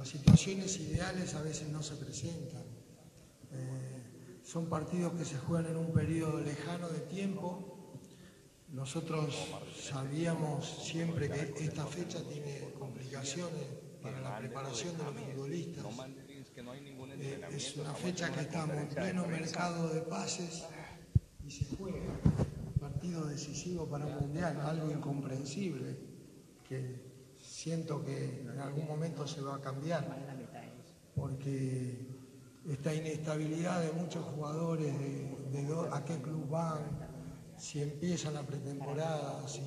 las situaciones ideales a veces no se presentan. Son partidos que se juegan en un periodo lejano de tiempo. Nosotros sabíamos siempre que esta fecha tiene complicaciones para la preparación de los futbolistas. Es una fecha que estamos en pleno mercado de pases y se juega partido decisivo para un mundial, algo incomprensible, que siento que en algún momento se va a cambiar, porque esta inestabilidad de muchos jugadores, de a qué club van, si empiezan la pretemporada, si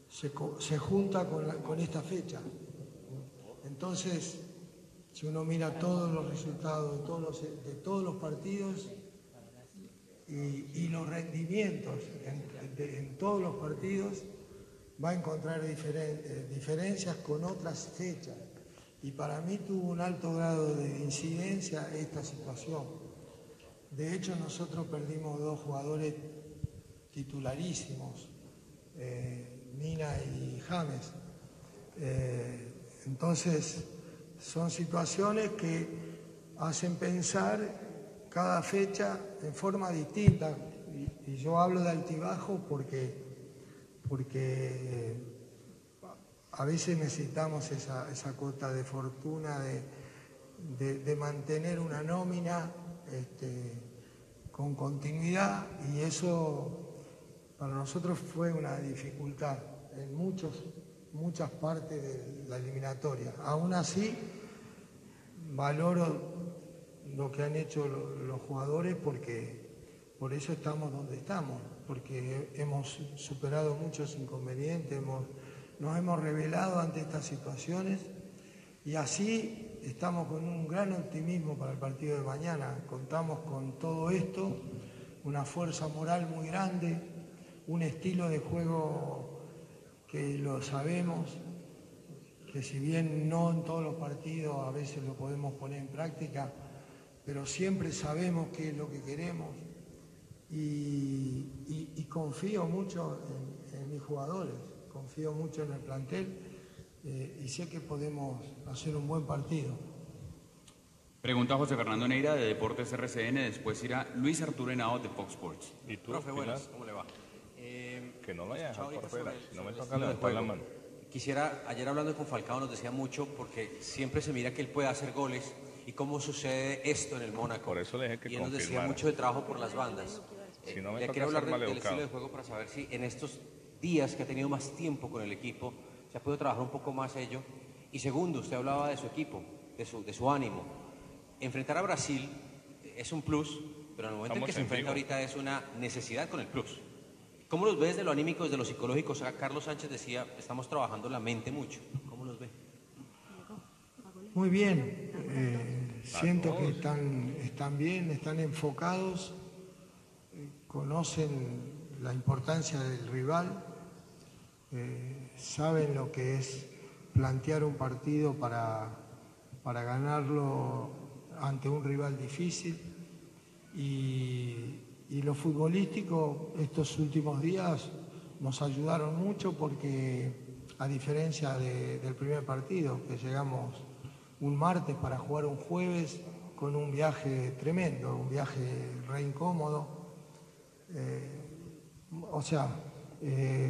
se junta con esta fecha. Entonces, si uno mira todos los resultados de todos los partidos y los rendimientos en todos los partidos, va a encontrar diferencias con otras fechas. Y para mí tuvo un alto grado de incidencia esta situación. De hecho, nosotros perdimos 2 jugadores titularísimos, Mina y James. Entonces, son situaciones que hacen pensar cada fecha en forma distinta. Y yo hablo de altibajo porque a veces necesitamos esa cuota de fortuna de mantener una nómina con continuidad, y eso para nosotros fue una dificultad en muchas partes de la eliminatoria. Aún así, valoro lo que han hecho los jugadores, porque por eso estamos donde estamos, porque hemos superado muchos inconvenientes, nos hemos rebelado ante estas situaciones, y así estamos con un gran optimismo para el partido de mañana. Contamos con todo esto, una fuerza moral muy grande, un estilo de juego que lo sabemos, que si bien no en todos los partidos a veces lo podemos poner en práctica, pero siempre sabemos qué es lo que queremos, y confío mucho en mis jugadores, confío mucho en el plantel, y sé que podemos hacer un buen partido. Pregunta José Fernando Neira de Deportes RCN, después irá Luis Arturo Henao de Fox Sports. ¿Y tú, profe, buenas, ¿cómo le va? Que no lo haya dejado por fuera, no me toca estilo de levantar la juego. mano. Quisiera, ayer hablando con Falcao nos decía mucho, porque siempre se mira que él puede hacer goles y cómo sucede esto en el Mónaco. Por eso le dije que y él nos decía confirmara. mucho de trabajo por las bandas. Si no me le toca quiero hablar ser del maleducado. estilo de juego para saber si en estos días que ha tenido más tiempo con el equipo se ha podido trabajar un poco más ello. Y segundo, usted hablaba de su equipo, de su ánimo. Enfrentar a Brasil es un plus, pero en el momento en que se enfrenta ahorita es una necesidad con el plus. ¿Cómo los ve desde lo anímico, desde lo psicológico? O sea, Carlos Sánchez decía, estamos trabajando la mente mucho. ¿Cómo los ve? Muy bien, siento que están bien, están enfocados, conocen la importancia del rival, saben lo que es plantear un partido para ganarlo ante un rival difícil, y lo futbolístico estos últimos días nos ayudaron mucho, porque a diferencia del primer partido, que llegamos un martes para jugar un jueves con un viaje tremendo, un viaje re incómodo,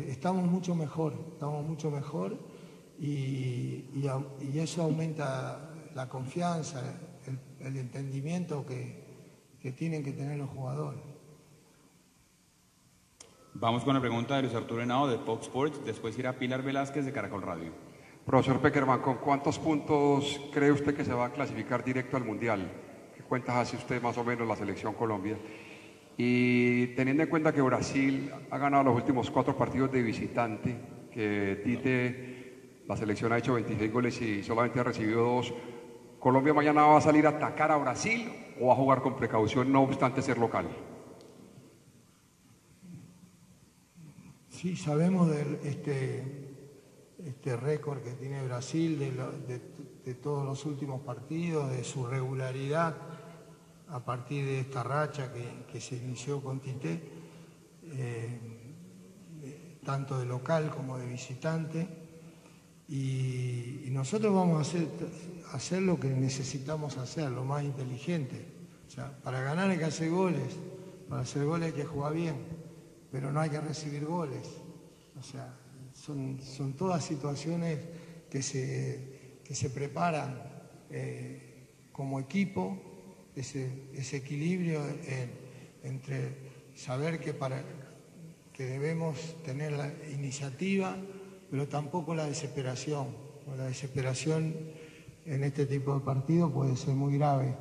estamos mucho mejor, y eso aumenta la confianza, el entendimiento que tienen que tener los jugadores. Vamos con la pregunta de Luis Arturo Henao de Fox Sports, después irá Pilar Velázquez de Caracol Radio. Profesor Peckerman, ¿con cuántos puntos cree usted que se va a clasificar directo al Mundial? ¿Qué cuentas hace usted más o menos la selección Colombia? Y teniendo en cuenta que Brasil ha ganado los últimos 4 partidos de visitante, que Tite, la selección ha hecho 26 goles y solamente ha recibido 2, ¿Colombia mañana va a salir a atacar a Brasil o va a jugar con precaución no obstante ser local? Sí, sabemos de este récord que tiene Brasil, de todos los últimos partidos, de su regularidad a partir de esta racha que se inició con Tite, tanto de local como de visitante. y nosotros vamos a hacer lo que necesitamos hacer, lo más inteligente. O sea, para ganar hay que hacer goles, para hacer goles hay que jugar bien, pero no hay que recibir goles. O sea, son todas situaciones que se preparan como equipo, ese equilibrio entre saber que debemos tener la iniciativa, pero tampoco la desesperación. La desesperación en este tipo de partidos puede ser muy grave.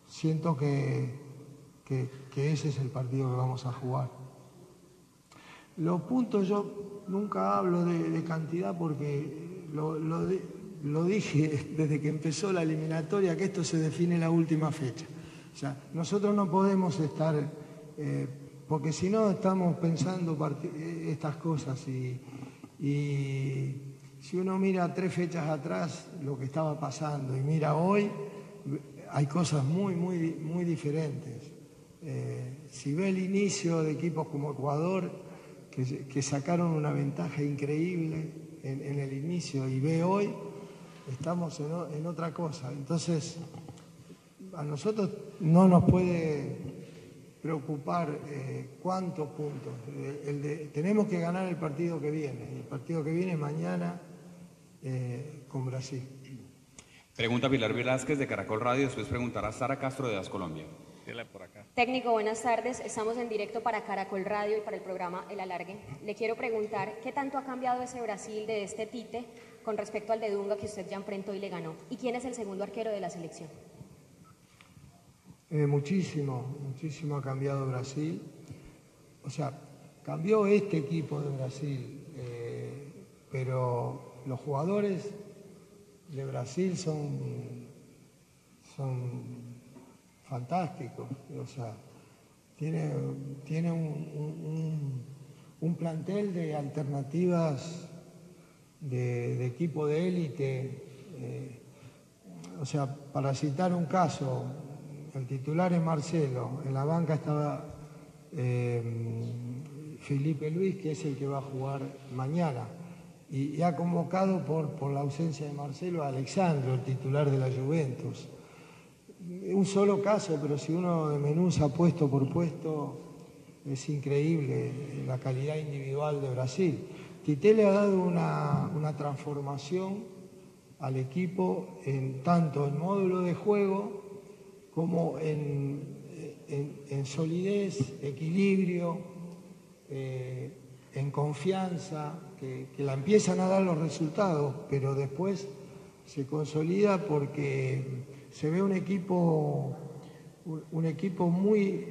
Siento que ese es el partido que vamos a jugar. Los puntos, yo nunca hablo de cantidad porque lo dije desde que empezó la eliminatoria, que esto se define en la última fecha. O sea, nosotros no podemos estar, porque si no estamos pensando estas cosas y si uno mira 3 fechas atrás lo que estaba pasando y mira hoy, hay cosas muy, muy, muy diferentes. Si ve el inicio de equipos como Ecuador, que sacaron una ventaja increíble en el inicio, y ve hoy, estamos en otra cosa. Entonces, a nosotros no nos puede preocupar cuántos puntos. Tenemos que ganar el partido que viene. El partido que viene es mañana con Brasil. Pregunta Pilar Velázquez de Caracol Radio, después preguntará Sara Castro de Das Colombia. Por acá. Técnico, buenas tardes. Estamos en directo para Caracol Radio y para el programa El Alargue. Le quiero preguntar, ¿qué tanto ha cambiado ese Brasil de este Tite con respecto al de Dunga que usted ya enfrentó y le ganó? ¿Y quién es el segundo arquero de la selección? Muchísimo ha cambiado Brasil. O sea, cambió este equipo de Brasil, pero los jugadores de Brasil son fantásticos. O sea, tiene un plantel de alternativas de equipo de élite. O sea, para citar un caso, el titular es Marcelo, en la banca estaba Felipe Luis, que es el que va a jugar mañana, y ha convocado por la ausencia de Marcelo a Alexandro, el titular de la Juventus. Un solo caso, pero si uno desmenuza puesto por puesto, es increíble la calidad individual de Brasil. Tite le ha dado una transformación al equipo tanto en módulo de juego como en solidez, equilibrio, en confianza, que la empiezan a dar los resultados, pero después se consolida porque se ve un equipo muy,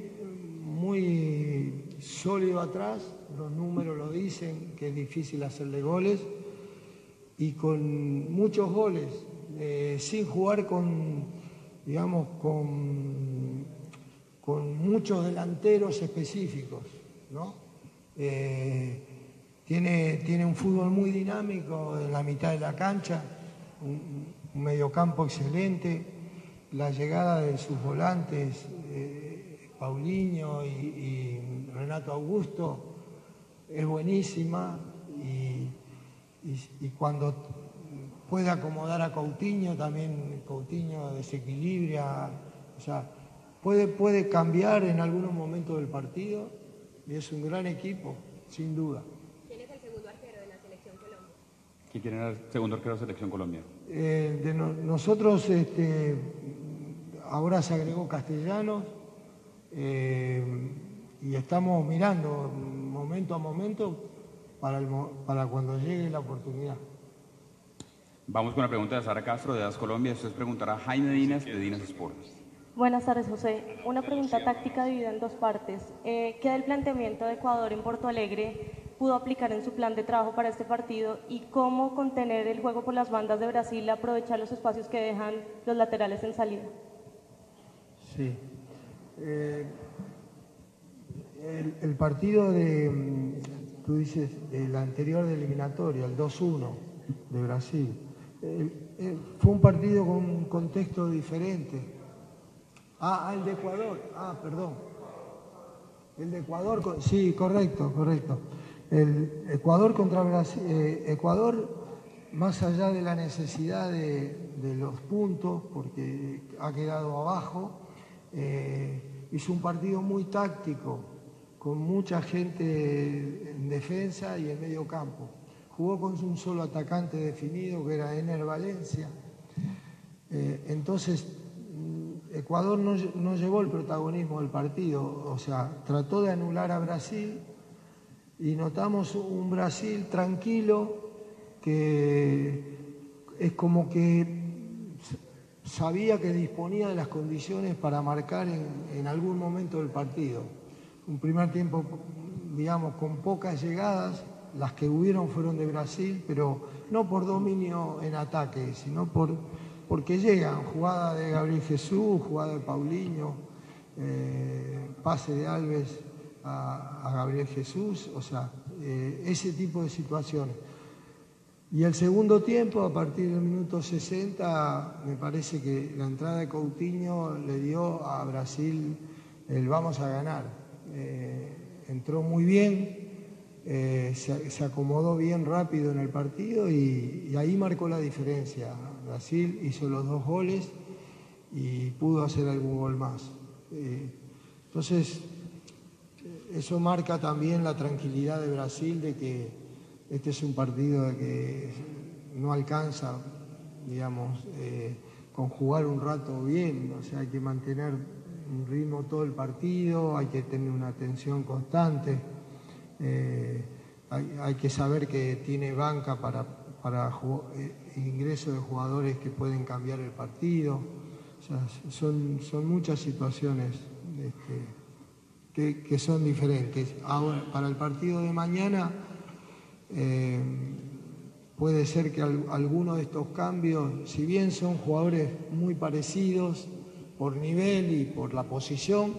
muy sólido atrás, los números lo dicen, que es difícil hacerle goles, y con muchos goles, sin jugar con muchos delanteros específicos, ¿no? Tiene un fútbol muy dinámico en la mitad de la cancha, un mediocampo excelente. La llegada de sus volantes, Paulinho y Renato Augusto, es buenísima, y cuando puede acomodar a Coutinho, también Coutinho desequilibra. O sea, puede cambiar en algunos momentos del partido, y es un gran equipo, sin duda. ¿Quién es el segundo arquero de la Selección Colombia? ¿Quién era el segundo arquero de la Selección Colombia? Nosotros, ahora se agregó Castellanos, y estamos mirando momento a momento para cuando llegue la oportunidad. Vamos con la pregunta de Sara Castro de Das Colombia, después preguntará Jaime Dinas de Dinas Sports. Buenas tardes, José. Una pregunta táctica dividida en 2 partes. ¿Qué del planteamiento de Ecuador en Porto Alegre pudo aplicar en su plan de trabajo para este partido, y cómo contener el juego por las bandas de Brasil, aprovechar los espacios que dejan los laterales en salida? Sí. El partido tú dices, el anterior de eliminatoria, el 2-1 de Brasil, fue un partido con un contexto diferente. El de Ecuador, perdón. El de Ecuador, sí, correcto. El Ecuador contra Brasil, Ecuador, más allá de la necesidad de los puntos, porque ha quedado abajo, hizo un partido muy táctico, con mucha gente en defensa y en medio campo. Jugó con un solo atacante definido, que era Ener Valencia. Entonces, Ecuador no llevó el protagonismo del partido, o sea, trató de anular a Brasil y notamos un Brasil tranquilo que es como que sabía que disponía de las condiciones para marcar en algún momento del partido. Un primer tiempo, digamos, con pocas llegadas, las que hubieron fueron de Brasil, pero no por dominio en ataque, sino porque llegan, jugada de Gabriel Jesús, jugada de Paulinho, pase de Alves a Gabriel Jesús, o sea, ese tipo de situaciones. Y el segundo tiempo, a partir del minuto 60, me parece que la entrada de Coutinho le dio a Brasil el vamos a ganar. Entró muy bien, se acomodó bien rápido en el partido y ahí marcó la diferencia. Brasil hizo los 2 goles y pudo hacer algún gol más. Entonces, eso marca también la tranquilidad de Brasil de que este es un partido de que no alcanza, digamos, con jugar un rato bien, o sea, hay que mantener un ritmo todo el partido, hay que tener una atención constante, hay que saber que tiene banca para ingreso de jugadores que pueden cambiar el partido, o sea, son muchas situaciones que son diferentes. Ahora, para el partido de mañana, puede ser que alguno de estos cambios, si bien son jugadores muy parecidos por nivel y por la posición,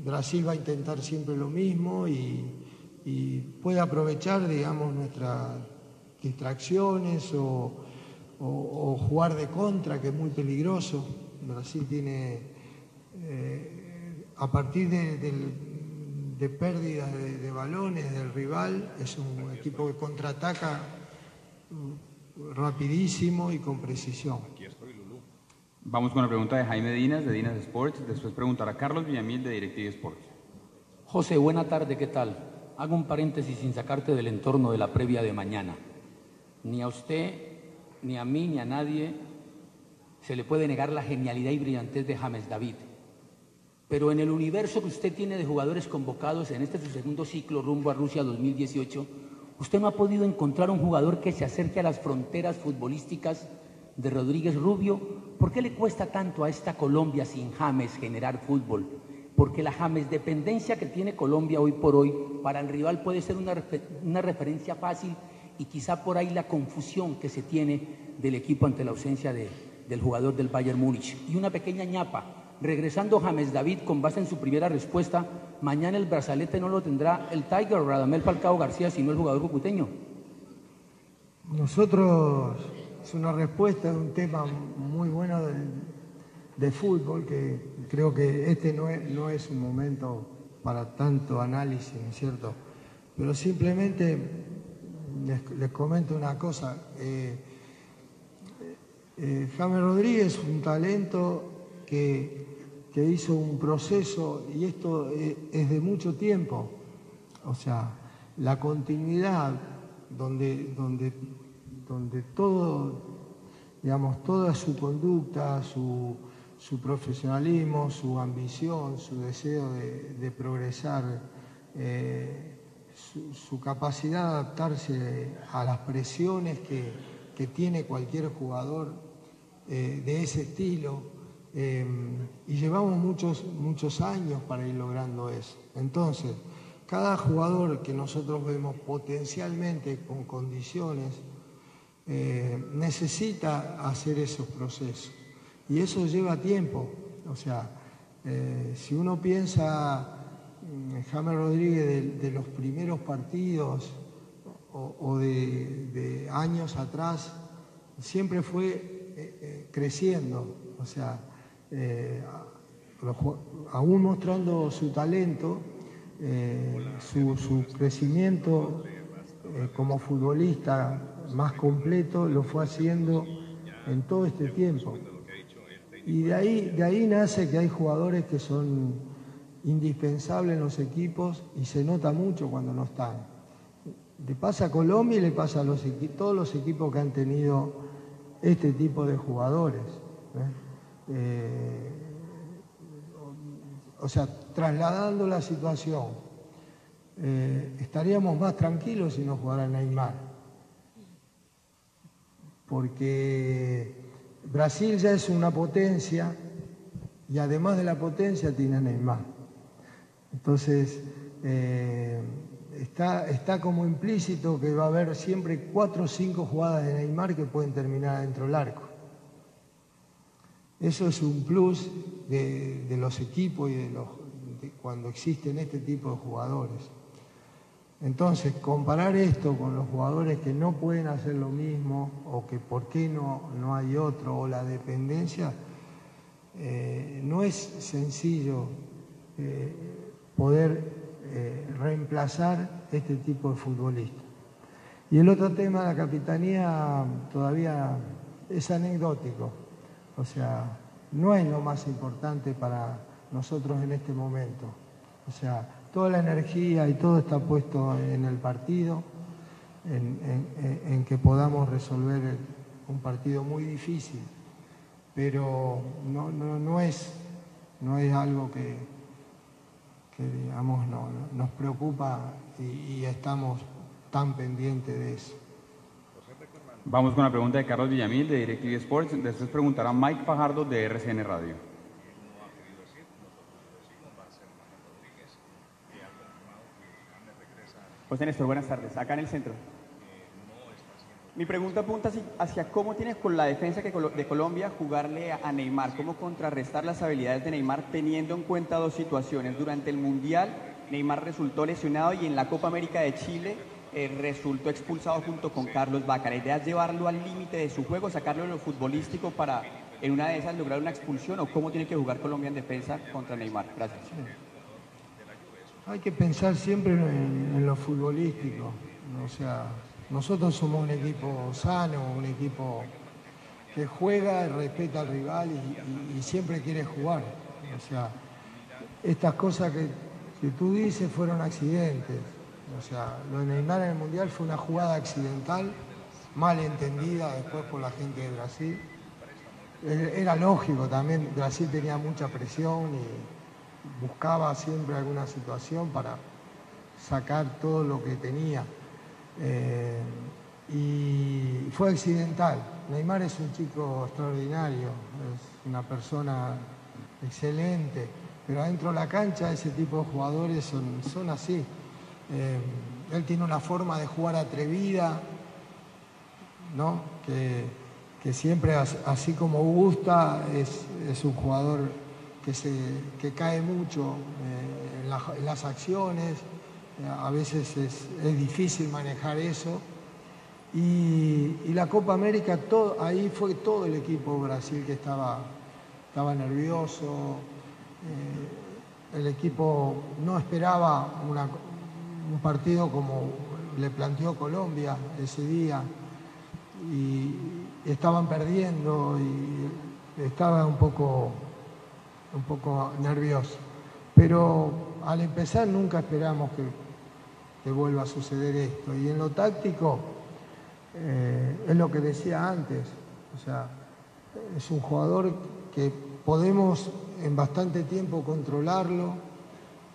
Brasil va a intentar siempre lo mismo y puede aprovechar, digamos, nuestras distracciones o jugar de contra, que es muy peligroso. Brasil tiene, a partir de pérdidas de balones del rival, es un equipo que contraataca rapidísimo y con precisión. Vamos con la pregunta de Jaime Dinas, de Dinas Sports. Después preguntará Carlos Villamil, de DirecTV Sports. José, buena tarde, ¿qué tal? Hago un paréntesis sin sacarte del entorno de la previa de mañana. Ni a usted, ni a mí, ni a nadie se le puede negar la genialidad y brillantez de James David. Pero en el universo que usted tiene de jugadores convocados en este su segundo ciclo rumbo a Rusia 2018, usted no ha podido encontrar un jugador que se acerque a las fronteras futbolísticas de Rodríguez Rubio. ¿Por qué le cuesta tanto a esta Colombia sin James generar fútbol? Porque la James dependencia que tiene Colombia hoy por hoy para el rival puede ser una referencia fácil, y quizá por ahí la confusión que se tiene del equipo ante la ausencia del jugador del Bayern Múnich. Y una pequeña ñapa, regresando James David con base en su primera respuesta, mañana el brazalete no lo tendrá el Tiger Radamel Falcao García, sino el jugador cucuteño. Nosotros, es una respuesta de un tema muy bueno de fútbol, que creo que este no es un momento para tanto análisis, ¿no es cierto? Pero simplemente les comento una cosa. James Rodríguez es un talento que hizo un proceso, y esto es de mucho tiempo, o sea, la continuidad donde todo, digamos, toda su conducta, su profesionalismo, su ambición, su deseo de progresar, su capacidad de adaptarse a las presiones que tiene cualquier jugador de ese estilo, y llevamos muchos años para ir logrando eso. Entonces, cada jugador que nosotros vemos potencialmente con condiciones necesita hacer esos procesos, y eso lleva tiempo. O sea, si uno piensa James Rodríguez de los primeros partidos o de años atrás, siempre fue creciendo, o sea, aún mostrando su talento, su crecimiento como futbolista más completo lo fue haciendo en todo este tiempo. Y de ahí nace que hay jugadores que son indispensables en los equipos y se nota mucho cuando no están. Le pasa a Colombia y le pasa a todos los equipos que han tenido este tipo de jugadores. O sea, trasladando la situación, estaríamos más tranquilos si no jugara Neymar. Porque Brasil ya es una potencia y además de la potencia tiene a Neymar. Entonces, está como implícito que va a haber siempre 4 o 5 jugadas de Neymar que pueden terminar dentro del arco. Eso es un plus de los equipos y de cuando existen este tipo de jugadores. Entonces, comparar esto con los jugadores que no pueden hacer lo mismo o que por qué no hay otro, o la dependencia, no es sencillo poder reemplazar este tipo de futbolistas. Y el otro tema de la capitanía todavía es anecdótico, o sea, no es lo más importante para nosotros en este momento. O sea, toda la energía y todo está puesto en el partido, en que podamos resolver un partido muy difícil, pero no es algo que digamos, nos preocupa y estamos tan pendientes de eso. Vamos con la pregunta de Carlos Villamil de DirecTV Sports. Después preguntará Mike Fajardo de RCN Radio. José Néstor, buenas tardes. Acá en el centro. Mi pregunta apunta hacia cómo tiene con la defensa de Colombia jugarle a Neymar, cómo contrarrestar las habilidades de Neymar teniendo en cuenta 2 situaciones. Durante el Mundial, Neymar resultó lesionado y en la Copa América de Chile resultó expulsado junto con Carlos Vaca. La idea es llevarlo al límite de su juego, sacarlo de lo futbolístico para en una de esas lograr una expulsión, o cómo tiene que jugar Colombia en defensa contra Neymar. Gracias. Hay que pensar siempre en lo futbolístico. O sea, nosotros somos un equipo sano, un equipo que juega, respeta al rival y siempre quiere jugar. O sea, estas cosas que tú dices fueron accidentes. O sea, lo de Neymar en el Mundial fue una jugada accidental, mal entendida después por la gente de Brasil. Era lógico también, Brasil tenía mucha presión y buscaba siempre alguna situación para sacar todo lo que tenía. Y fue accidental. Neymar es un chico extraordinario, es una persona excelente, pero adentro de la cancha ese tipo de jugadores son así. Él tiene una forma de jugar atrevida, ¿no? Que siempre, así como gusta, es un jugador que cae mucho en las acciones. A veces es difícil manejar eso. Y la Copa América, ahí fue todo el equipo de Brasil que estaba nervioso. El equipo no esperaba un partido como le planteó Colombia ese día. Y estaban perdiendo y estaba un poco nervioso. Pero al empezar nunca esperamos que vuelva a suceder esto. Y en lo táctico, es lo que decía antes, o sea, es un jugador que podemos en bastante tiempo controlarlo.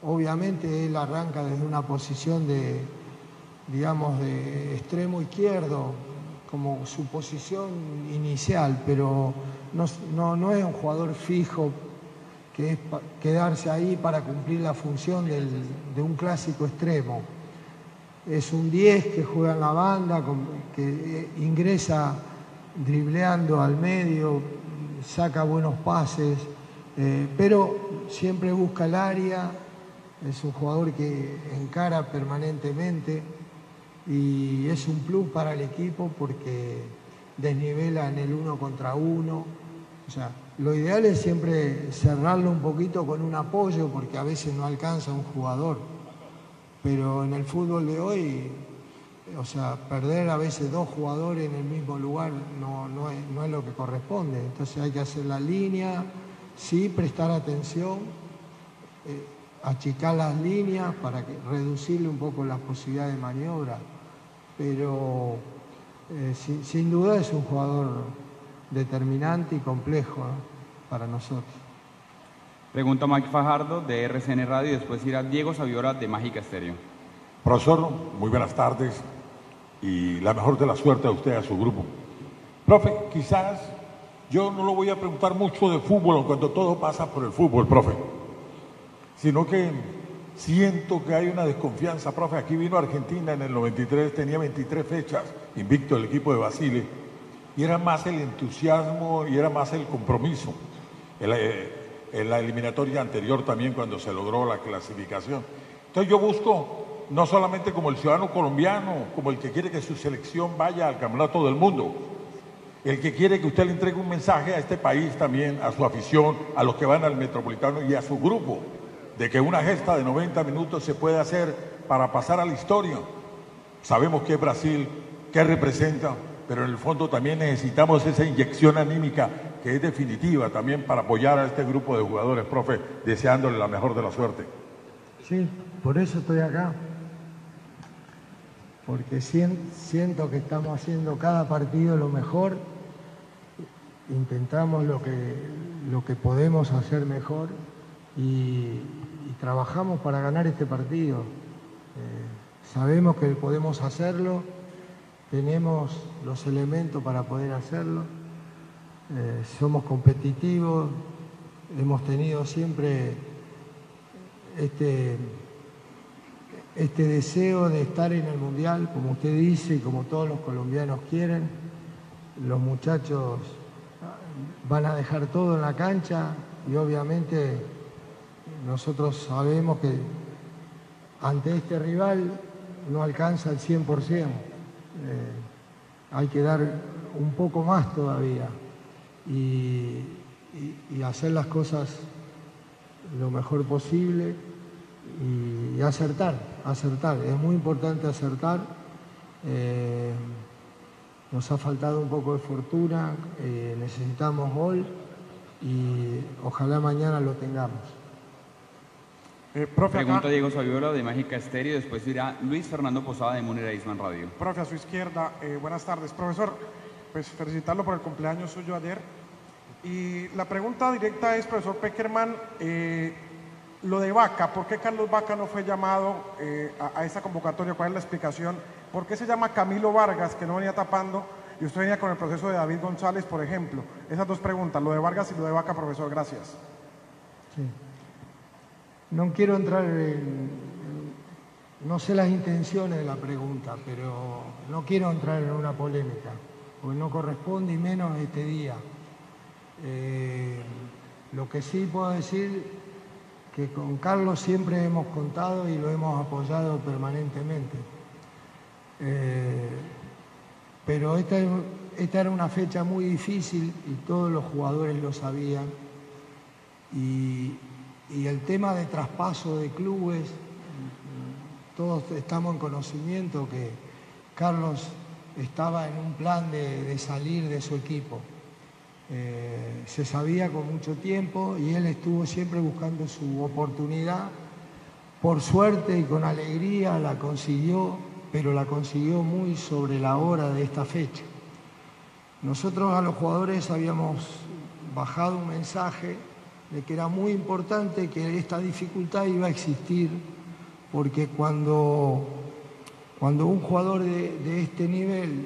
Obviamente él arranca desde una posición de extremo izquierdo, como su posición inicial, pero no es un jugador fijo que es quedarse ahí para cumplir la función de un clásico extremo. Es un 10 que juega en la banda, que ingresa dribleando al medio, saca buenos pases, pero siempre busca el área. Es un jugador que encara permanentemente y es un plus para el equipo porque desnivela en el 1 contra 1. O sea, lo ideal es siempre cerrarlo un poquito con un apoyo porque a veces no alcanza un jugador pero en el fútbol de hoy, o sea, perder a veces 2 jugadores en el mismo lugar no es lo que corresponde. Entonces hay que hacer la línea, sí, prestar atención, achicar las líneas para reducirle un poco las posibilidades de maniobra. Pero sin duda es un jugador determinante y complejo, ¿no?, para nosotros. Pregunta Mike Fajardo de RCN Radio y después irá Diego Saviola de Mágica Estéreo. Profesor, muy buenas tardes y la mejor de la suerte a usted y a su grupo. Profe, quizás yo no lo voy a preguntar mucho de fútbol cuando todo pasa por el fútbol, profe, sino que siento que hay una desconfianza, profe. Aquí vino Argentina en el 93, tenía 23 fechas, invicto el equipo de Basile, y era más el entusiasmo y era más el compromiso. En la eliminatoria anterior también, cuando se logró la clasificación. Entonces yo busco, no solamente como el ciudadano colombiano, como el que quiere que su selección vaya al campeonato del mundo, el que quiere que usted le entregue un mensaje a este país también, a su afición, a los que van al Metropolitano y a su grupo, de que una gesta de 90 minutos se puede hacer para pasar a la historia. Sabemos que es Brasil, que representa, pero en el fondo también necesitamos esa inyección anímica que es definitiva también para apoyar a este grupo de jugadores, profe, deseándole la mejor de la suerte. Sí, por eso estoy acá, porque siento que estamos haciendo cada partido lo mejor, intentamos lo que podemos hacer mejor y trabajamos para ganar este partido. Sabemos que podemos hacerlo, tenemos los elementos para poder hacerlo. Somos competitivos, hemos tenido siempre este deseo de estar en el Mundial, como usted dice y como todos los colombianos quieren. Los muchachos van a dejar todo en la cancha y obviamente nosotros sabemos que ante este rival no alcanza el 100%, hay que dar un poco más todavía. Y hacer las cosas lo mejor posible y acertar. Es muy importante acertar. Nos ha faltado un poco de fortuna, necesitamos gol y ojalá mañana lo tengamos. Profe, Pregunta Diego Saviola de Mágica Estéreo, después irá Luis Fernando Posada de Munera Isman Radio. Profe, a su izquierda, buenas tardes. Profesor, pues felicitarlo por el cumpleaños suyo ayer. Y la pregunta directa es, profesor Pekerman, lo de Vaca, ¿por qué Carlos Vaca no fue llamado a esa convocatoria? ¿Cuál es la explicación? ¿Por qué se llama Camilo Vargas, que no venía tapando, y usted venía con el proceso de David González, por ejemplo? Esas dos preguntas, lo de Vargas y lo de Vaca, profesor, gracias. Sí. No quiero entrar no sé las intenciones de la pregunta, pero no quiero entrar en una polémica, porque no corresponde y menos este día. Lo que sí puedo decir que con Carlos siempre hemos contado y lo hemos apoyado permanentemente. Pero esta era una fecha muy difícil y todos los jugadores lo sabían. Y el tema de traspaso de clubes, todos estamos en conocimiento que Carlos estaba en un plan de salir de su equipo. Se sabía con mucho tiempo y él estuvo siempre buscando su oportunidad. Por suerte y con alegría la consiguió, pero la consiguió muy sobre la hora de esta fecha. Nosotros a los jugadores habíamos bajado un mensaje de que era muy importante, que esta dificultad iba a existir, porque cuando un jugador de este nivel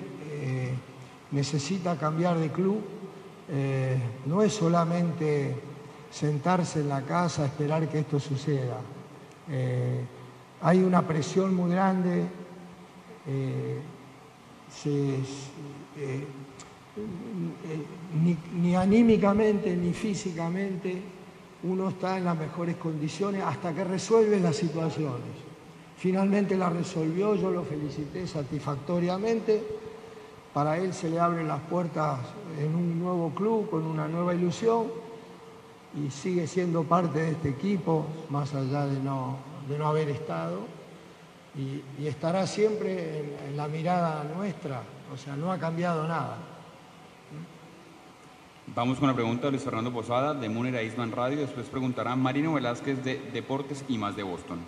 necesita cambiar de club, no es solamente sentarse en la casa a esperar que esto suceda. Hay una presión muy grande, ni anímicamente ni físicamente uno está en las mejores condiciones hasta que resuelve las situaciones. Finalmente la resolvió, yo lo felicité satisfactoriamente. Para él se le abren las puertas en un nuevo club, con una nueva ilusión, y sigue siendo parte de este equipo, más allá de no haber estado. y estará siempre en la mirada nuestra, o sea, no ha cambiado nada. Vamos con la pregunta de Luis Fernando Posada, de Munera Eastman Radio. Después preguntará Marino Velázquez, de Deportes y Más de Boston.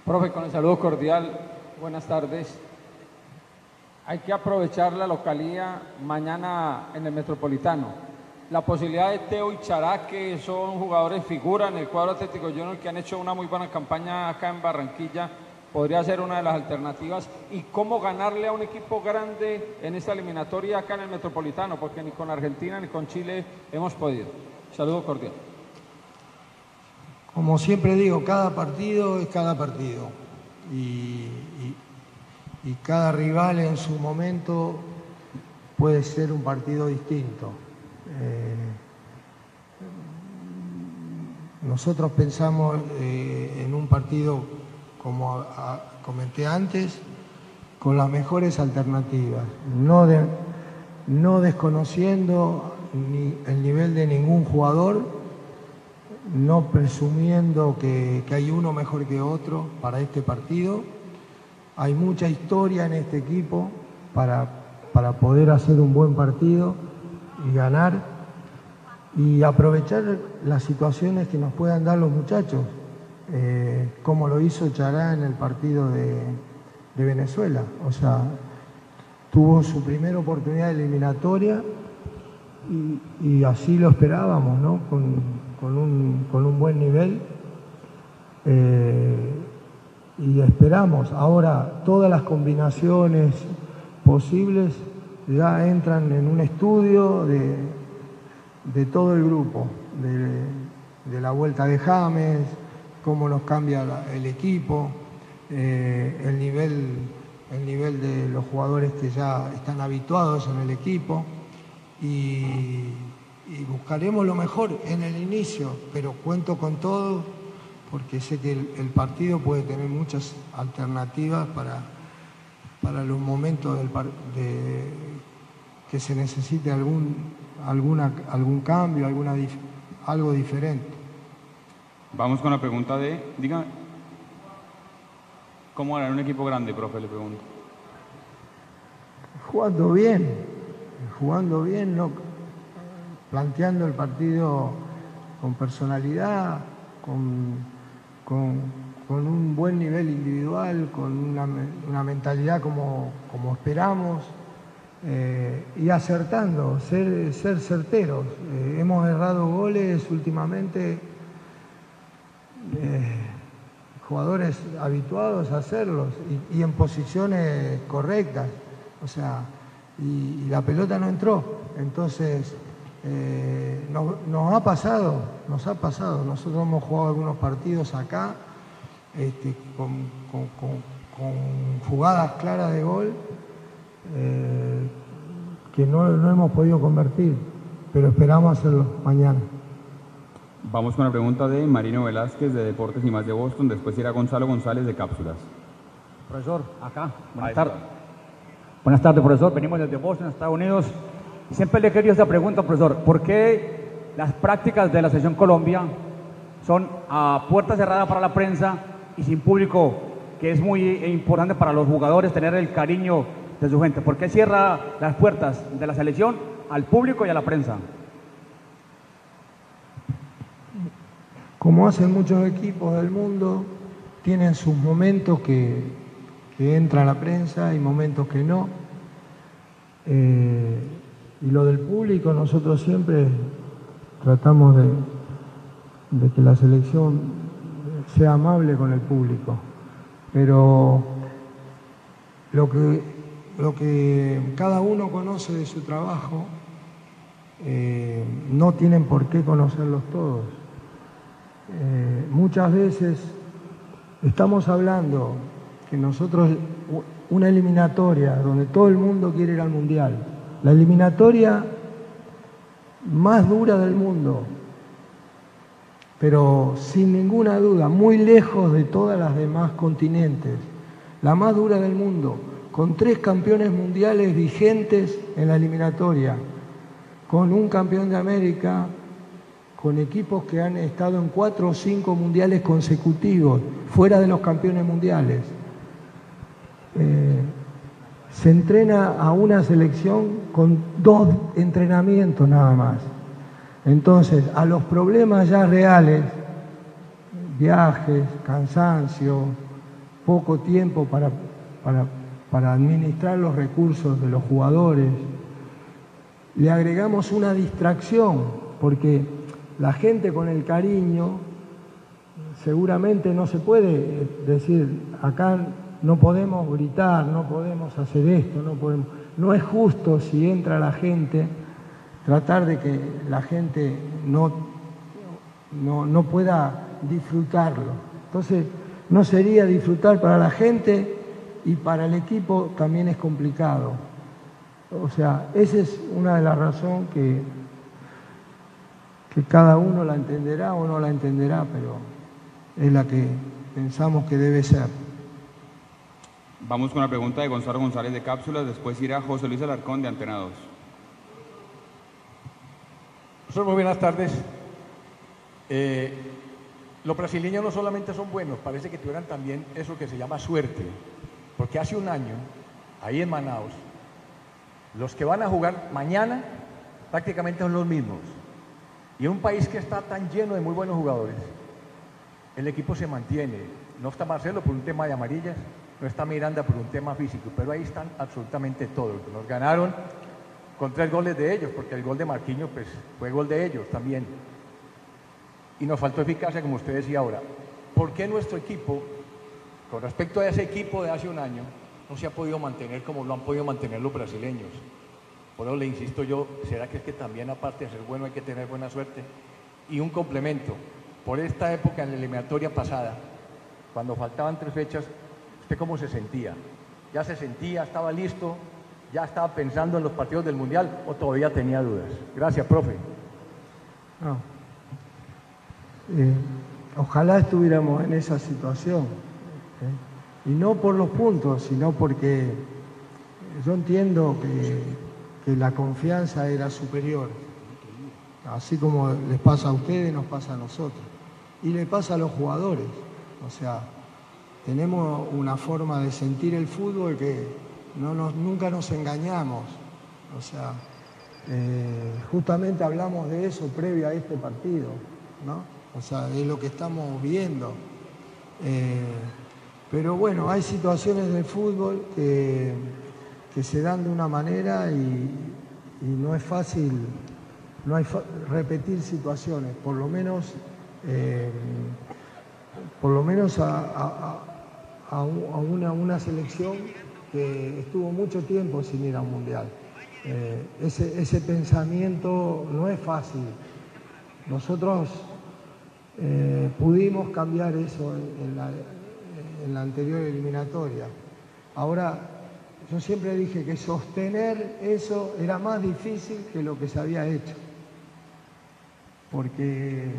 Profe, con el saludo cordial, buenas tardes. Hay que aprovechar la localía mañana en el Metropolitano. La posibilidad de Teo y Chará, que son jugadores figura en el cuadro Atlético Junior, que han hecho una muy buena campaña acá en Barranquilla, podría ser una de las alternativas. ¿Y cómo ganarle a un equipo grande en esta eliminatoria acá en el Metropolitano? Porque ni con Argentina ni con Chile hemos podido. Saludo cordial. Como siempre digo, cada partido es cada partido. Y cada rival en su momento puede ser un partido distinto. Nosotros pensamos en un partido, como comenté antes, con las mejores alternativas, no desconociendo ni el nivel de ningún jugador, no presumiendo que hay uno mejor que otro para este partido. Hay mucha historia en este equipo para poder hacer un buen partido y ganar y aprovechar las situaciones que nos puedan dar los muchachos, como lo hizo Chará en el partido de Venezuela. O sea, tuvo su primera oportunidad eliminatoria y así lo esperábamos, ¿no? Con un buen nivel. Y esperamos. Ahora, todas las combinaciones posibles ya entran en un estudio de todo el grupo, de la vuelta de James, cómo nos cambia el equipo, el nivel de los jugadores que ya están habituados en el equipo y buscaremos lo mejor en el inicio, pero cuento con todo porque sé que el partido puede tener muchas alternativas para los momentos que se necesite algún cambio, algo diferente. Vamos con la pregunta dígame, ¿cmo ganar un equipo grande, profe? Le pregunto. Jugando bien, no, planteando el partido con personalidad, con un buen nivel individual, con una mentalidad como esperamos, y acertando, ser certeros. Hemos errado goles últimamente, jugadores habituados a hacerlos y en posiciones correctas, o sea, y la pelota no entró. Entonces, nos ha pasado. Nosotros hemos jugado algunos partidos acá con jugadas claras de gol que no hemos podido convertir, pero esperamos hacerlo mañana. Vamos con la pregunta de Marino Velázquez, de Deportes y Más de Boston. Después irá Gonzalo González, de Cápsulas. Profesor, acá. Buenas tardes. Buenas tardes, profesor. Venimos desde Boston, Estados Unidos. Siempre le he querido esta pregunta, profesor. ¿Por qué las prácticas de la Selección Colombia son a puerta cerrada para la prensa y sin público, que es muy importante para los jugadores tener el cariño de su gente? ¿Por qué cierra las puertas de la selección al público y a la prensa? Como hacen muchos equipos del mundo, tienen sus momentos que entra la prensa y momentos que no. Y lo del público, nosotros siempre tratamos de que la selección sea amable con el público. Pero lo que cada uno conoce de su trabajo, no tienen por qué conocerlos todos. Muchas veces estamos hablando que nosotros, una eliminatoria donde todo el mundo quiere ir al Mundial, la eliminatoria más dura del mundo, pero sin ninguna duda, muy lejos de todas las demás continentes, la más dura del mundo, con 3 campeones mundiales vigentes en la eliminatoria, con un campeón de América, con equipos que han estado en 4 o 5 mundiales consecutivos, fuera de los campeones mundiales. Se entrena a una selección con 2 entrenamientos nada más. Entonces, a los problemas ya reales, viajes, cansancio, poco tiempo para administrar los recursos de los jugadores, le agregamos una distracción, porque la gente con el cariño seguramente no se puede decir, acá no podemos gritar, no podemos hacer esto, no podemos. No es justo si entra la gente, tratar de que la gente no pueda disfrutarlo. Entonces, no sería disfrutar para la gente y para el equipo también es complicado. O sea, esa es una de las razones que cada uno la entenderá o no la entenderá, pero es la que pensamos que debe ser. Vamos con la pregunta de Gonzalo González de Cápsulas, después irá José Luis Alarcón de Antena 2. Profesor, muy buenas tardes. Los brasileños no solamente son buenos, parece que tuvieran también eso que se llama suerte, porque hace un año, ahí en Manaus, los que van a jugar mañana prácticamente son los mismos. Y en un país que está tan lleno de muy buenos jugadores, el equipo se mantiene. No está Marcelo por un tema de amarillas, no está Miranda por un tema físico, pero ahí están absolutamente todos. Nos ganaron con 3 goles de ellos, porque el gol de Marquinhos pues, fue gol de ellos también. Y nos faltó eficacia, como usted decía ahora. ¿Por qué nuestro equipo, con respecto a ese equipo de hace un año, no se ha podido mantener como lo han podido mantener los brasileños? Por eso le insisto yo, ¿será que es que también aparte de ser bueno hay que tener buena suerte? Y un complemento, por esta época en la eliminatoria pasada, cuando faltaban 3 fechas, ¿usted cómo se sentía? ¿Ya se sentía, estaba listo, ya estaba pensando en los partidos del Mundial o todavía tenía dudas? Gracias, profe. No. Ojalá estuviéramos en esa situación. Y no por los puntos, sino porque yo entiendo que la confianza era superior. Así como les pasa a ustedes, nos pasa a nosotros. Y le pasa a los jugadores. O sea, tenemos una forma de sentir el fútbol que nunca nos engañamos. O sea, justamente hablamos de eso previo a este partido, ¿no? O sea, es lo que estamos viendo. Pero bueno, hay situaciones del fútbol que se dan de una manera y no es fácil repetir situaciones, por lo menos a una selección que estuvo mucho tiempo sin ir a un mundial. Ese pensamiento no es fácil. Nosotros pudimos cambiar eso en la anterior eliminatoria. Ahora, yo siempre dije que sostener eso era más difícil que lo que se había hecho, porque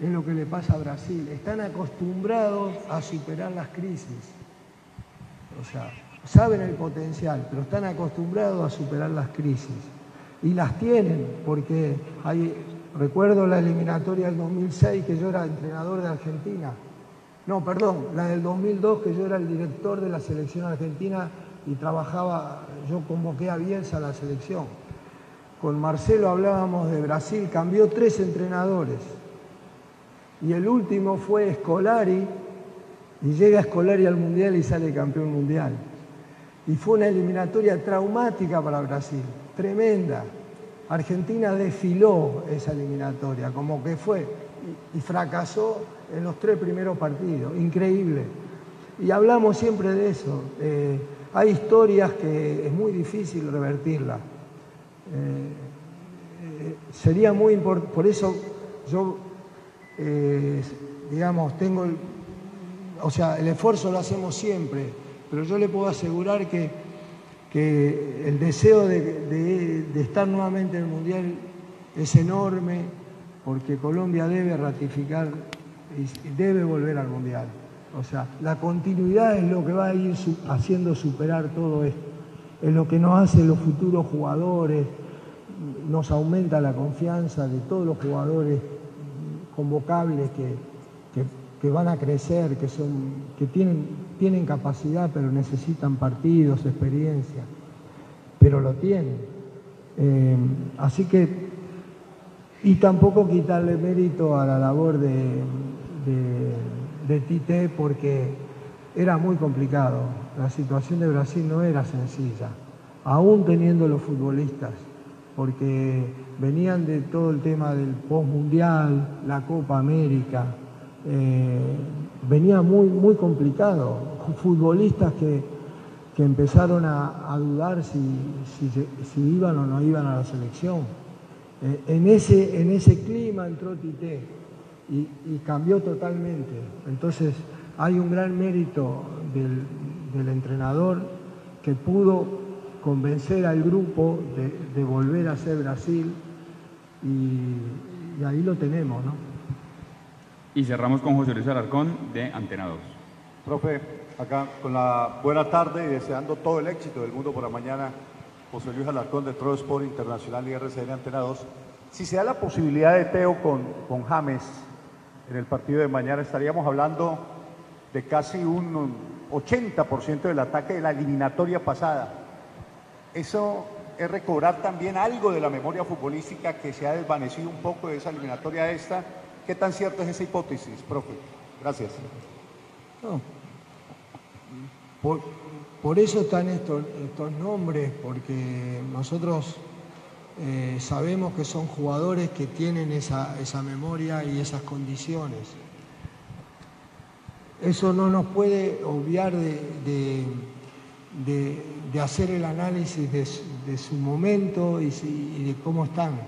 es lo que le pasa a Brasil. Están acostumbrados a superar las crisis. O sea, saben el potencial, pero están acostumbrados a superar las crisis. Y las tienen, porque recuerdo la eliminatoria del 2006, que yo era entrenador de Argentina. No, perdón, la del 2002, que yo era el director de la selección argentina y yo convoqué a Bielsa a la selección. Con Marcelo hablábamos de Brasil, cambió 3 entrenadores. Y el último fue Scolari, y llega Scolari al Mundial y sale campeón mundial. Y fue una eliminatoria traumática para Brasil, tremenda. Argentina desfiló esa eliminatoria, como que fue, y fracasó en los 3 primeros partidos, increíble. Y hablamos siempre de eso. Hay historias que es muy difícil revertirlas. Sería muy importante, por eso yo, digamos, el esfuerzo lo hacemos siempre, pero yo le puedo asegurar que el deseo de estar nuevamente en el Mundial es enorme, porque Colombia debe ratificar y debe volver al Mundial. O sea, la continuidad es lo que va a ir haciendo superar todo esto. Es lo que nos hace los futuros jugadores, nos aumenta la confianza de todos los jugadores convocables que van a crecer, que tienen capacidad, pero necesitan partidos, experiencia, pero lo tienen. Así que, y tampoco quitarle mérito a la labor de Tite, porque era muy complicado. La situación de Brasil no era sencilla, aún teniendo los futbolistas, porque venían de todo el tema del postmundial, la Copa América, venía muy complicado. Futbolistas que empezaron a dudar si iban o no iban a la selección. En ese clima entró Tite y cambió totalmente. Entonces hay un gran mérito del entrenador, que pudo convencer al grupo de volver a ser Brasil, y ahí lo tenemos, ¿no? Y cerramos con José Luis Alarcón de Antena 2. Profe, acá con la buena tarde y deseando todo el éxito del mundo para mañana, José Luis Alarcón de Troll Sport Internacional y RCN Antena 2. Si se da la posibilidad de Teo con James en el partido de mañana, estaríamos hablando de casi un 80% del ataque de la eliminatoria pasada. Eso es recobrar también algo de la memoria futbolística que se ha desvanecido un poco de esa eliminatoria esta. ¿Qué tan cierta es esa hipótesis, profe? Gracias. No. Por eso están estos nombres, porque nosotros sabemos que son jugadores que tienen esa memoria y esas condiciones. Eso no nos puede obviar de hacer el análisis de su momento y de cómo están.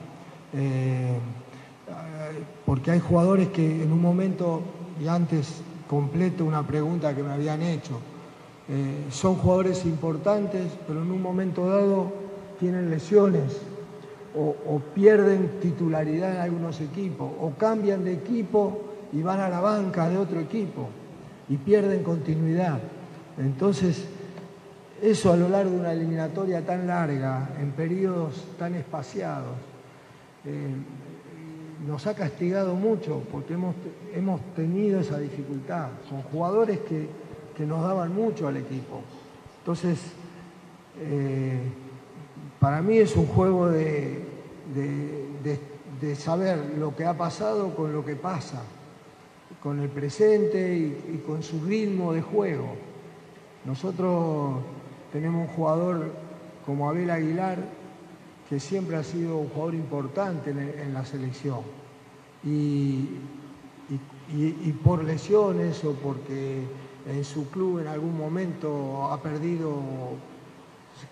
Porque hay jugadores que en un momento, y antes completo una pregunta que me habían hecho, son jugadores importantes, pero en un momento dado tienen lesiones o pierden titularidad en algunos equipos, o cambian de equipo y van a la banca de otro equipo y pierden continuidad. Entonces, eso a lo largo de una eliminatoria tan larga, en periodos tan espaciados, nos ha castigado mucho, porque hemos tenido esa dificultad. Son jugadores que nos daban mucho al equipo. Entonces, para mí es un juego de saber lo que ha pasado con lo que pasa, con el presente y con su ritmo de juego. Nosotros tenemos un jugador como Abel Aguilar, que siempre ha sido un jugador importante en la selección. Y por lesiones o porque en su club en algún momento ha perdido,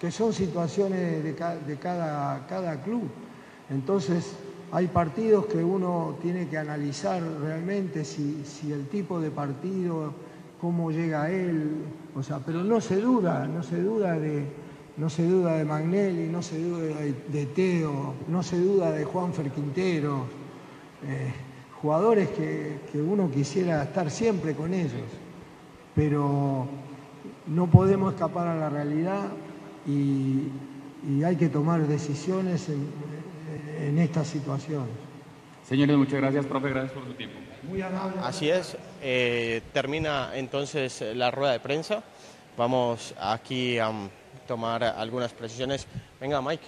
que son situaciones de cada club. Entonces hay partidos que uno tiene que analizar realmente si el tipo de partido, cómo llega a él, o sea, pero no se duda de Magnelli, no se duda de Teo, no se duda de Juanfer Quintero, jugadores que uno quisiera estar siempre con ellos, pero no podemos escapar a la realidad y hay que tomar decisiones en estas situaciones. Señores, muchas gracias, profe, gracias por su tiempo. Muy amable. Así es, termina entonces la rueda de prensa. Vamos aquí a tomar algunas precisiones. Venga, Mike.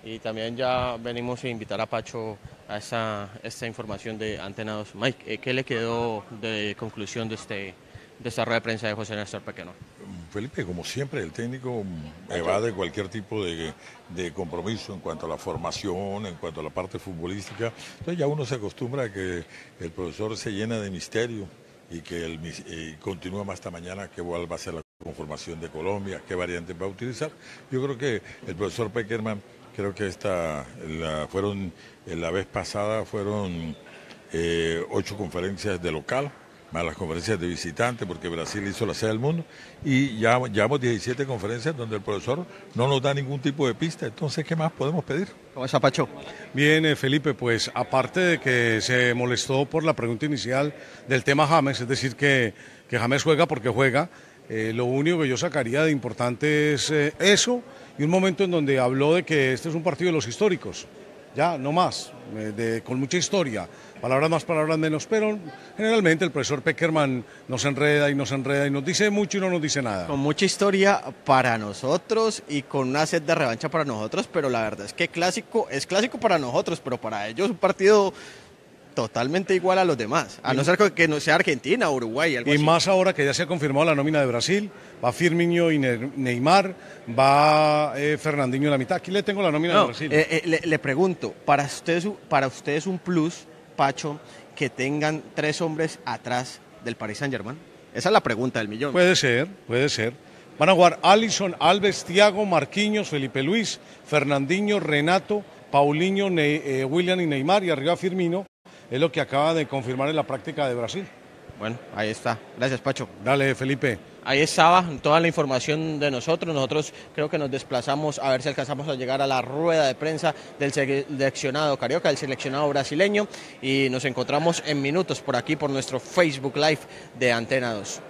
Y también ya venimos a invitar a Pacho a esta información de Antena 2. Mike, ¿qué le quedó de conclusión de esta rueda de prensa de José Néstor Pequeno? Felipe, como siempre, el técnico evade cualquier tipo de compromiso en cuanto a la formación, en cuanto a la parte futbolística. Entonces ya uno se acostumbra a que el profesor se llena de misterio y que continúa más hasta mañana que cuál va a ser la conformación de Colombia, qué variantes va a utilizar. Yo creo que el profesor Pekerman, creo que la vez pasada fueron 8 conferencias de local, más las conferencias de visitante, porque Brasil hizo la sede del mundo, y ya llevamos 17 conferencias donde el profesor no nos da ningún tipo de pista. Entonces, ¿qué más podemos pedir? ¿Cómo está, Pacho? Bien, Felipe, pues aparte de que se molestó por la pregunta inicial del tema James, es decir, que James juega porque juega, lo único que yo sacaría de importante es eso, y un momento en donde habló de que este es un partido de los históricos. ya, no más, con mucha historia, palabras más, palabras menos, pero generalmente el profesor Pekerman nos enreda y nos dice mucho y no nos dice nada. Con mucha historia para nosotros y con una sed de revancha para nosotros, pero la verdad es que clásico es clásico para nosotros, pero para ellos un partido totalmente igual a los demás, a no ser que no sea Argentina, Uruguay, algo y así. más ahora que ya se ha confirmado la nómina de Brasil, va Firmino y Neymar, va Fernandinho en la mitad. Aquí le tengo la nómina de Brasil. Le pregunto, ¿para ustedes un plus, Pacho, que tengan 3 hombres atrás del Paris Saint-Germain? Esa es la pregunta del millón. Puede ser. Van a jugar Alisson, Alves, Thiago, Marquinhos, Felipe Luis, Fernandinho, Renato, Paulinho, William y Neymar, y arriba Firmino. Es lo que acaba de confirmar en la práctica de Brasil. Bueno, ahí está. Gracias, Pacho. Dale, Felipe. Ahí estaba toda la información de nosotros. Nosotros creo que nos desplazamos a ver si alcanzamos a llegar a la rueda de prensa del seleccionado carioca, del seleccionado brasileño, y nos encontramos en minutos por aquí, por nuestro Facebook Live de Antena 2.